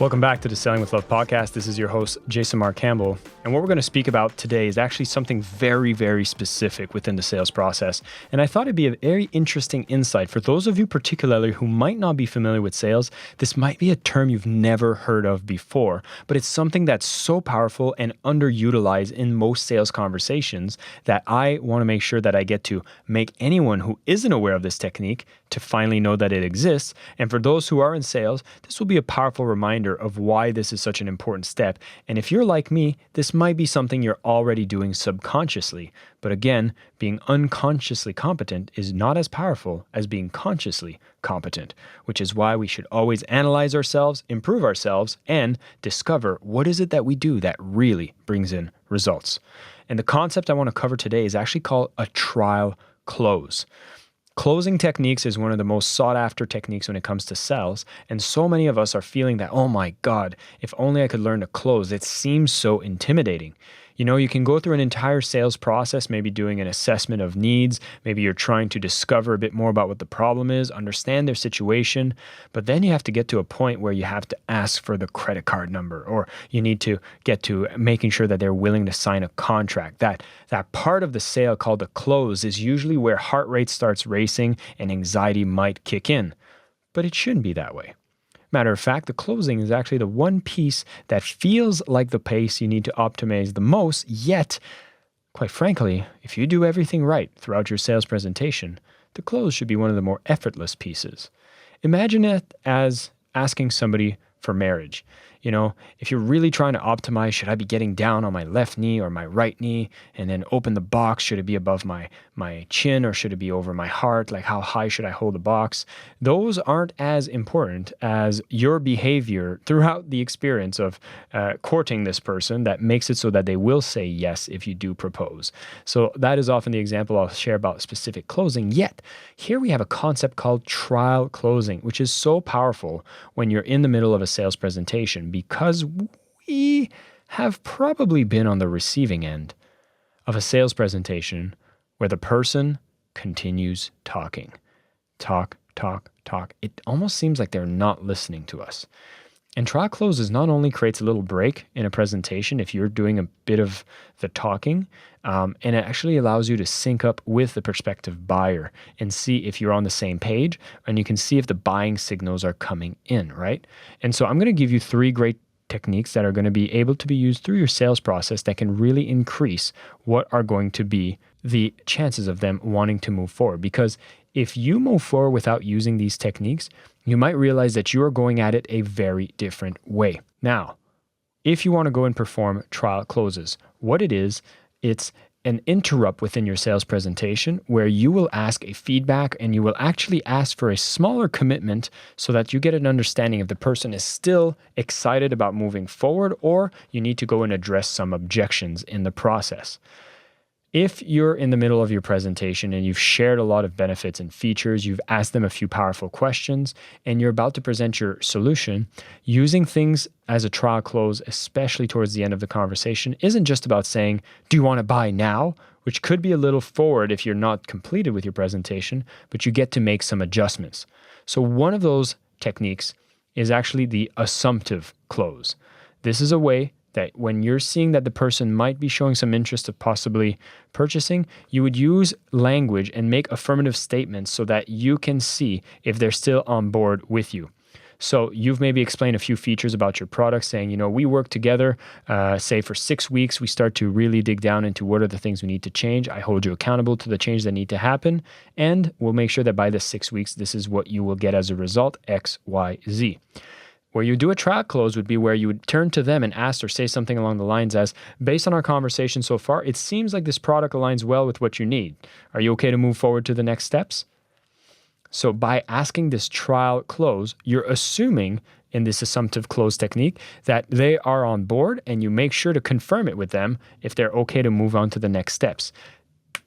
Welcome back to the Selling with Love podcast. This is your host, Jason Marc Campbell. And what we're going to speak about today is actually something very, very specific within the sales process. And I thought it'd be a very interesting insight for those of you particularly who might not be familiar with sales. This might be a term you've never heard of before, but it's something that's so powerful and underutilized in most sales conversations that I want to make sure that I get to make anyone who isn't aware of this technique to finally know that it exists. And for those who are in sales, this will be a powerful reminder of why this is such an important step. And if you're like me, this might be something you're already doing subconsciously. But again, being unconsciously competent is not as powerful as being consciously competent, which is why we should always analyze ourselves, improve ourselves, and discover what is it that we do that really brings in results. And the concept I want to cover today is actually called a trial close. Closing techniques is one of the most sought after techniques when it comes to sales. And so many of us are feeling that, oh my God, if only I could learn to close. It seems so intimidating. You know, you can go through an entire sales process, maybe doing an assessment of needs. Maybe you're trying to discover a bit more about what the problem is, understand their situation. But then you have to get to a point where you have to ask for the credit card number, or you need to get to making sure that they're willing to sign a contract. That part of the sale called the close is usually where heart rate starts racing and anxiety might kick in. But it shouldn't be that way. Matter of fact, the closing is actually the one piece that feels like the pace you need to optimize the most, yet, quite frankly, if you do everything right throughout your sales presentation, the close should be one of the more effortless pieces. Imagine it as asking somebody for marriage. You know, if you're really trying to optimize, should I be getting down on my left knee or my right knee and then open the box? Should it be above my chin or should it be over my heart? Like how high should I hold the box? Those aren't as important as your behavior throughout the experience of courting this person that makes it so that they will say yes if you do propose. So that is often the example I'll share about specific closing. Yet, here we have a concept called trial closing, which is so powerful when you're in the middle of a sales presentation, because we have probably been on the receiving end of a sales presentation where the person continues talking. Talk. It almost seems like they're not listening to us. And trial closes not only creates a little break in a presentation if you're doing a bit of the talking, and it actually allows you to sync up with the prospective buyer and see if you're on the same page, and you can see if the buying signals are coming in, right? And so I'm going to give you 3 great techniques that are going to be able to be used through your sales process that can really increase what are going to be the chances of them wanting to move forward. Because if you move forward without using these techniques, you might realize that you are going at it a very different way. Now, if you want to go and perform trial closes, what it is, it's an interrupt within your sales presentation where you will ask a feedback and you will actually ask for a smaller commitment so that you get an understanding if the person is still excited about moving forward or you need to go and address some objections in the process. If you're in the middle of your presentation and you've shared a lot of benefits and features, you've asked them a few powerful questions, and you're about to present your solution, using things as a trial close, especially towards the end of the conversation, isn't just about saying, do you want to buy now? Which could be a little forward if you're not completed with your presentation, but you get to make some adjustments. So one of those techniques is actually the assumptive close. This is a way that when you're seeing that the person might be showing some interest of possibly purchasing, you would use language and make affirmative statements so that you can see if they're still on board with you. So you've maybe explained a few features about your product saying, you know, we work together, say for 6 weeks, we start to really dig down into what are the things we need to change. I hold you accountable to the change that need to happen. And we'll make sure that by the 6 weeks, this is what you will get as a result, X, Y, Z. Where you do a trial close would be where you would turn to them and ask or say something along the lines as, based on our conversation so far, it seems like this product aligns well with what you need. Are you okay to move forward to the next steps? So by asking this trial close, you're assuming in this assumptive close technique that they are on board, and you make sure to confirm it with them if they're okay to move on to the next steps.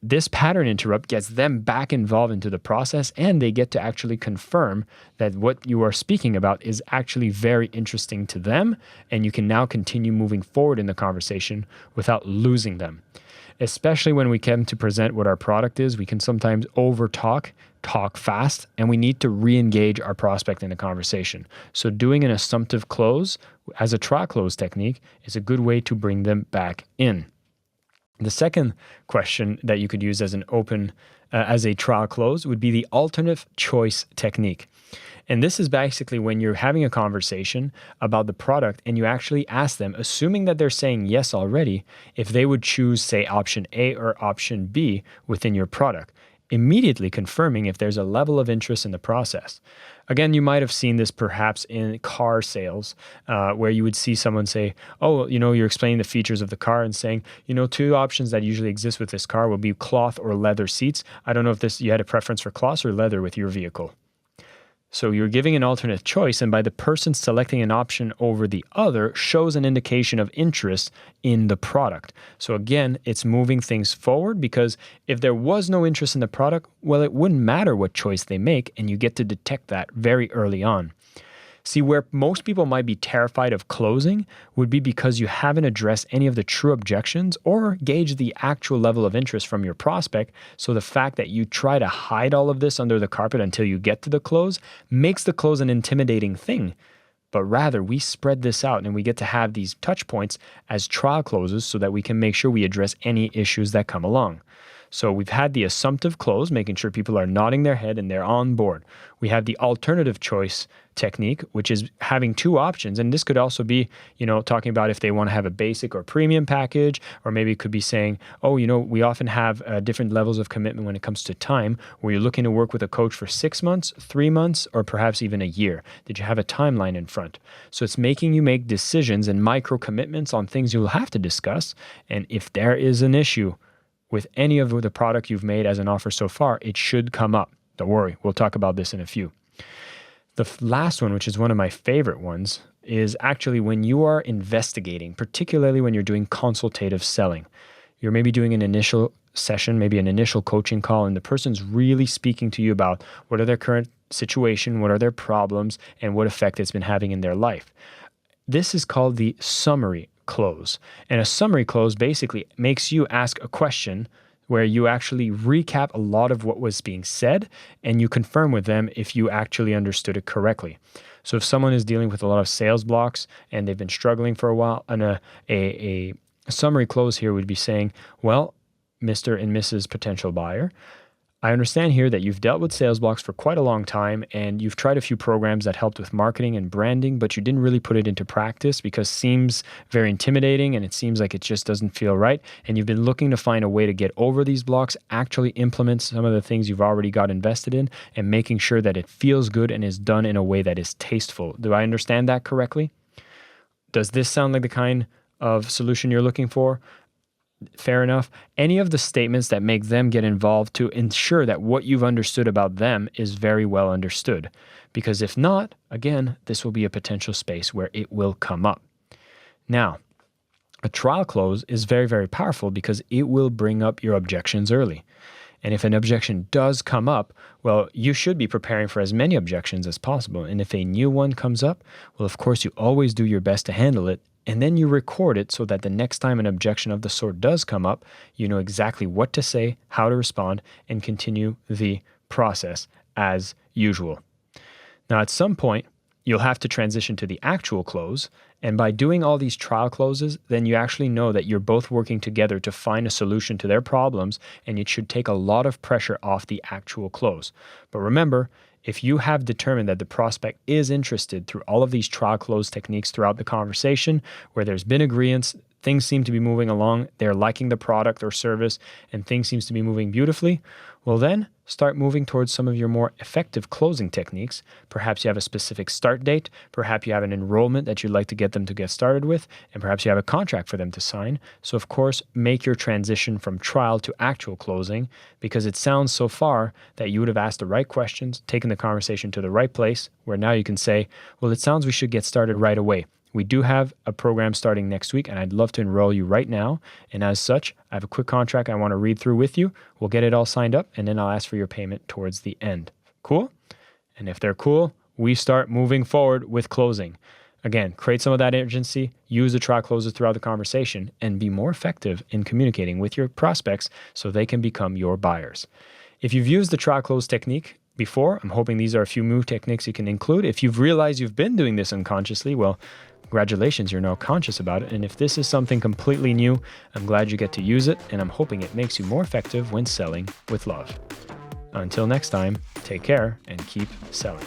This pattern interrupt gets them back involved into the process, and they get to actually confirm that what you are speaking about is actually very interesting to them, and you can now continue moving forward in the conversation without losing them. Especially when we come to present what our product is, we can sometimes over-talk talk fast, and we need to re-engage our prospect in the conversation. So doing an assumptive close as a trial close technique is a good way to bring them back in. The second question that you could use as as a trial close would be the alternative choice technique. And this is basically when you're having a conversation about the product and you actually ask them, assuming that they're saying yes already, if they would choose, say, option A or option B within your product, immediately confirming if there's a level of interest in the process. Again, you might have seen this perhaps in car sales, where you would see someone say, oh, you're explaining the features of the car and saying, two options that usually exist with this car will be cloth or leather seats. I don't know if you had a preference for cloth or leather with your vehicle. So you're giving an alternate choice, and by the person selecting an option over the other shows an indication of interest in the product. So again, it's moving things forward, because if there was no interest in the product, well, it wouldn't matter what choice they make, and you get to detect that very early on. See, where most people might be terrified of closing would be because you haven't addressed any of the true objections or gauged the actual level of interest from your prospect. So the fact that you try to hide all of this under the carpet until you get to the close makes the close an intimidating thing. But rather, we spread this out and we get to have these touch points as trial closes so that we can make sure we address any issues that come along. So we've had the assumptive close, making sure people are nodding their head and they're on board. We have the alternative choice technique, which is having two options. And this could also be, talking about if they want to have a basic or premium package, or maybe it could be saying, we often have different levels of commitment when it comes to time, where you're looking to work with a coach for 6 months, 3 months, or perhaps even a year. Did you have a timeline in front? So it's making you make decisions and micro commitments on things you'll have to discuss. And if there is an issue with any of the product you've made as an offer so far, it should come up. Don't worry, we'll talk about this in a few. The last one, which is one of my favorite ones, is actually when you are investigating, particularly when you're doing consultative selling. You're maybe doing an initial session, maybe an initial coaching call, and the person's really speaking to you about what are their current situation, what are their problems, and what effect it's been having in their life. This is called the summary close. And a summary close basically makes you ask a question where you actually recap a lot of what was being said and you confirm with them if you actually understood it correctly. So if someone is dealing with a lot of sales blocks and they've been struggling for a while, and a summary close here would be saying, well, Mr. and Mrs. potential buyer, I understand here that you've dealt with sales blocks for quite a long time and you've tried a few programs that helped with marketing and branding, but you didn't really put it into practice because it seems very intimidating and it seems like it just doesn't feel right. And you've been looking to find a way to get over these blocks, actually implement some of the things you've already got invested in, and making sure that it feels good and is done in a way that is tasteful. Do I understand that correctly? Does this sound like the kind of solution you're looking for? Fair enough. Any of the statements that make them get involved to ensure that what you've understood about them is very well understood. Because if not, again, this will be a potential space where it will come up. Now, a trial close is very, very powerful because it will bring up your objections early. And if an objection does come up, well, you should be preparing for as many objections as possible. And if a new one comes up, well, of course, you always do your best to handle it. And then you record it so that the next time an objection of the sort does come up, you know exactly what to say, how to respond, and continue the process as usual. Now, at some point, you'll have to transition to the actual close. And by doing all these trial closes, then you actually know that you're both working together to find a solution to their problems, and it should take a lot of pressure off the actual close. But remember, if you have determined that the prospect is interested through all of these trial close techniques throughout the conversation, where there's been agreements, things seem to be moving along, they're liking the product or service, and things seems to be moving beautifully, well then, start moving towards some of your more effective closing techniques. Perhaps you have a specific start date, perhaps you have an enrollment that you'd like to get them to get started with, and perhaps you have a contract for them to sign. So of course, make your transition from trial to actual closing, because it sounds so far that you would have asked the right questions, taken the conversation to the right place, where now you can say, well, it sounds we should get started right away. We do have a program starting next week, and I'd love to enroll you right now. And as such, I have a quick contract I want to read through with you. We'll get it all signed up, and then I'll ask for your payment towards the end. Cool? And if they're cool, we start moving forward with closing. Again, create some of that urgency, use the trial closes throughout the conversation, and be more effective in communicating with your prospects so they can become your buyers. If you've used the try close technique before, I'm hoping these are a few move techniques you can include. If you've realized you've been doing this unconsciously, well, congratulations, you're now conscious about it. And if this is something completely new, I'm glad you get to use it, and I'm hoping it makes you more effective when selling with love. Until next time, take care and keep selling.